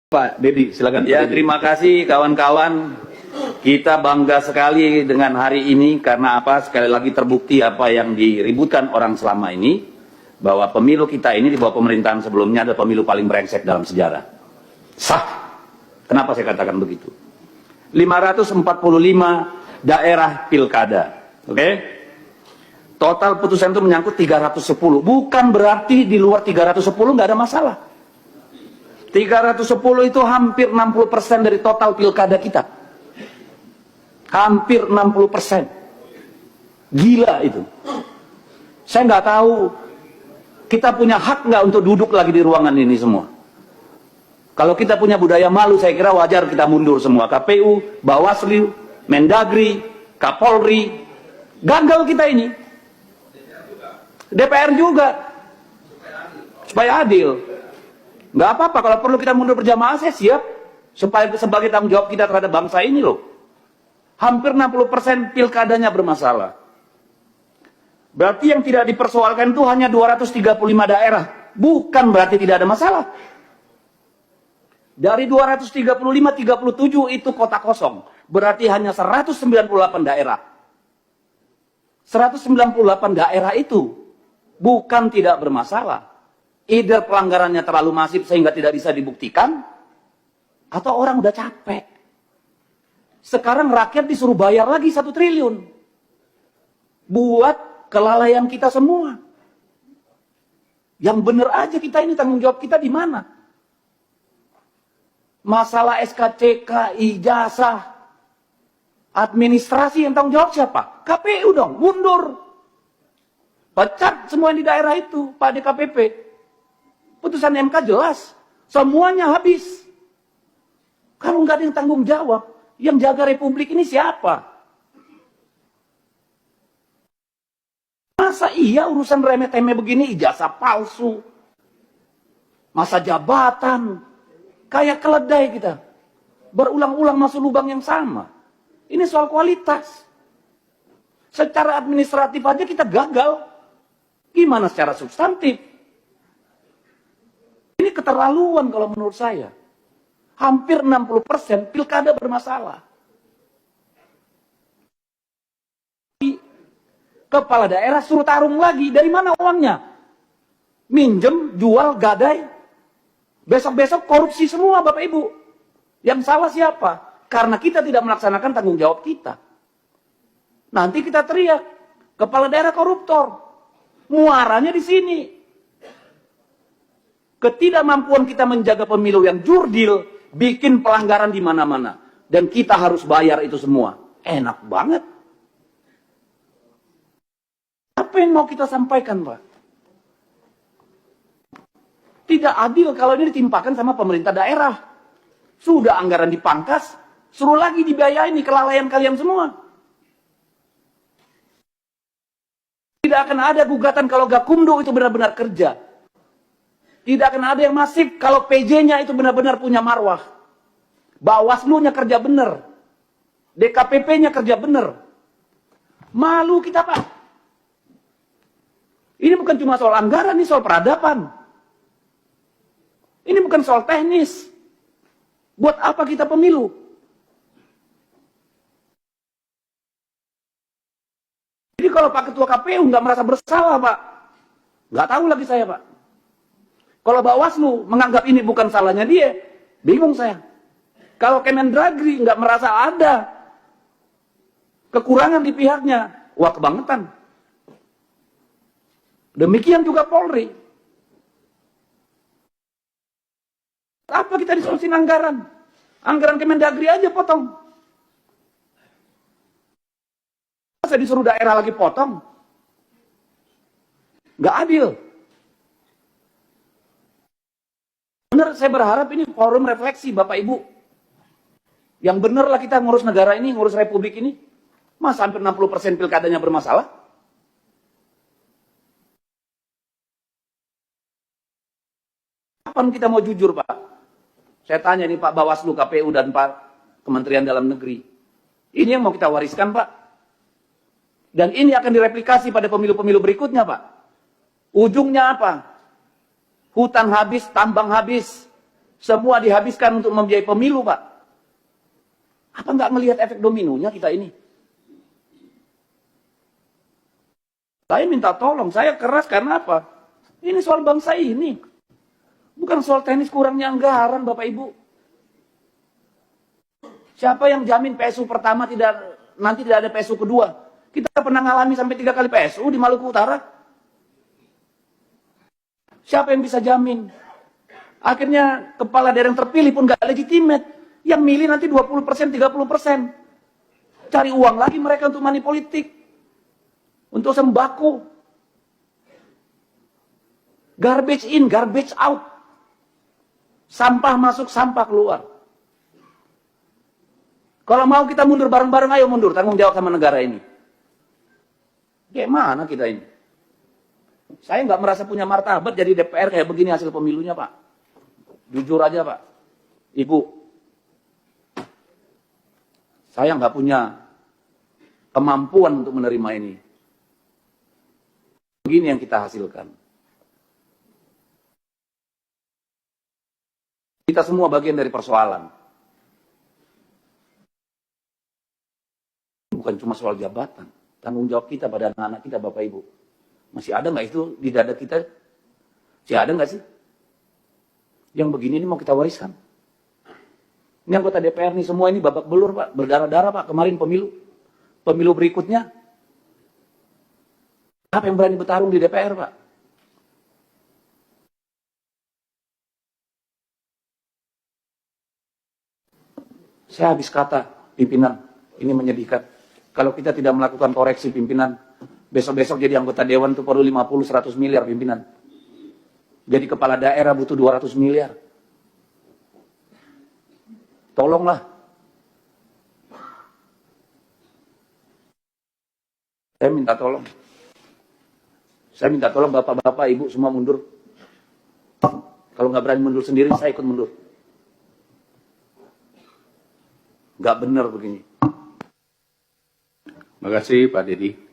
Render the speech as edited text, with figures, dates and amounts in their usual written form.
Pak Dedi, silakan. Ya, terima kasih kawan-kawan. Kita bangga sekali dengan hari ini karena apa? Sekali lagi terbukti apa yang diributkan orang selama ini, bahwa pemilu kita ini di bawah pemerintahan sebelumnya adalah pemilu paling brengsek dalam sejarah. Sah. Kenapa saya katakan begitu? 545 daerah pilkada. Oke? Total putusan itu menyangkut 310. Bukan berarti di luar 310 nggak ada masalah. 310 itu hampir 60% dari total pilkada kita. Hampir 60%. Gila itu. Saya nggak tahu kita punya hak nggak untuk duduk lagi di ruangan ini semua. Kalau kita punya budaya malu, saya kira wajar kita mundur semua. KPU, Bawaslu, Mendagri, Kapolri, gagal kita ini. DPR juga. Supaya adil. Nggak apa-apa, kalau perlu kita mundur berjamaah, saya siap. Supaya sebagai tanggung jawab kita terhadap bangsa ini loh. Hampir 60% pilkadanya bermasalah. Berarti yang tidak dipersoalkan itu hanya 235 daerah. Bukan berarti tidak ada masalah. Dari 235, 37 itu kota kosong. Berarti hanya 198 daerah. 198 daerah itu bukan tidak bermasalah. Either pelanggarannya terlalu masif sehingga tidak bisa dibuktikan, atau orang udah capek. Sekarang rakyat disuruh bayar lagi 1 triliun. Buat kelalaian kita semua. Yang bener aja kita ini, tanggung jawab kita di mana? Masalah SKCK, ijazah, administrasi yang tanggung jawab siapa? KPU dong, mundur. Pecat semua yang di daerah itu, Pak DKPP. Putusan MK jelas, semuanya habis. Kalau nggak ada yang tanggung jawab, yang jaga republik ini siapa? Masa iya urusan remeh-temeh begini, ijazah palsu, masa jabatan, kayak keledai kita. Berulang-ulang masuk lubang yang sama. Ini soal kualitas. Secara administratif aja kita gagal. Gimana secara substantif? Ini keterlaluan kalau menurut saya. Hampir 60% pilkada bermasalah. Kepala daerah suruh tarung lagi. Dari mana uangnya? Minjem, jual, gadai. Besok-besok korupsi semua Bapak Ibu. Yang salah siapa? Karena kita tidak melaksanakan tanggung jawab kita. Nanti kita teriak. Kepala daerah koruptor. Muaranya di sini. Ketidakmampuan kita menjaga pemilu yang jurdil, bikin pelanggaran di mana-mana. Dan kita harus bayar itu semua. Enak banget. Apa yang mau kita sampaikan, Pak? Tidak adil kalau ini ditimpakan sama pemerintah daerah. Sudah anggaran dipangkas, suruh lagi dibiayain nih kelalaian kalian semua. Tidak akan ada gugatan kalau Gakumdu itu benar-benar kerja. Tidak akan ada yang masif kalau PJ-nya itu benar-benar punya marwah. Bawaslu-nya kerja benar. DKPP-nya kerja benar. Malu kita, Pak. Ini bukan cuma soal anggaran, ini soal peradaban. Ini bukan soal teknis. Buat apa kita pemilu? Jadi kalau Pak Ketua KPU nggak merasa bersalah, Pak. Nggak tahu lagi saya, Pak. Kalau Bawaslu menganggap ini bukan salahnya dia, bingung saya. Kalau Kemendagri nggak merasa ada kekurangan di pihaknya, wah kebangetan. Demikian juga Polri. Apa kita diskusi anggaran? Anggaran Kemendagri aja potong. Saya disuruh daerah lagi potong. Nggak adil. Benar, saya berharap ini forum refleksi Bapak Ibu. Yang benar lah kita ngurus negara ini, ngurus republik ini. Masa hampir 60% pilkadanya bermasalah? Kapan kita mau jujur, Pak? Saya tanya nih Pak Bawaslu, KPU, dan Pak Kementerian Dalam Negeri. Ini yang mau kita wariskan, Pak. Dan ini akan direplikasi pada pemilu-pemilu berikutnya, Pak. Ujungnya apa? Hutan habis, tambang habis. Semua dihabiskan untuk membiayai pemilu, Pak. Apa nggak ngelihat efek dominonya kita ini? Saya minta tolong, saya keras karena apa? Ini soal bangsa ini. Bukan soal teknis kurangnya anggaran, Bapak Ibu. Siapa yang jamin PSU pertama nanti tidak ada PSU kedua? Kita pernah ngalami sampai 3 kali PSU di Maluku Utara. Siapa yang bisa jamin? Akhirnya kepala daerah yang terpilih pun gak legitimate. Yang milih nanti 20%, 30%. Cari uang lagi mereka untuk money politik. Untuk sembako. Garbage in, garbage out. Sampah masuk, sampah keluar. Kalau mau kita mundur bareng-bareng, ayo mundur. Tanggung jawab sama negara ini. Kayak mana kita ini? Saya nggak merasa punya martabat jadi DPR kayak begini hasil pemilunya, Pak. Jujur aja, Pak. Ibu. Saya nggak punya kemampuan untuk menerima ini. Begini yang kita hasilkan. Kita semua bagian dari persoalan. Bukan cuma soal jabatan. Tanggung jawab kita pada anak-anak kita, Bapak Ibu. Masih ada nggak itu di dada kita? Masih ada nggak sih? Yang begini ini mau kita wariskan. Ini anggota DPR nih semua ini babak belur, Pak. Berdarah-darah, Pak. Kemarin pemilu. Pemilu berikutnya. Apa yang berani bertarung di DPR, Pak? Saya habis kata, pimpinan. Ini menyedihkan. Kalau kita tidak melakukan koreksi pimpinan, besok-besok jadi anggota dewan itu perlu 50-100 miliar pimpinan. Jadi kepala daerah butuh 200 miliar. Tolonglah. Saya minta tolong. Saya minta tolong bapak-bapak, ibu semua mundur. Kalau nggak berani mundur sendiri, saya ikut mundur. Nggak benar begini. Terima kasih Pak Dedi.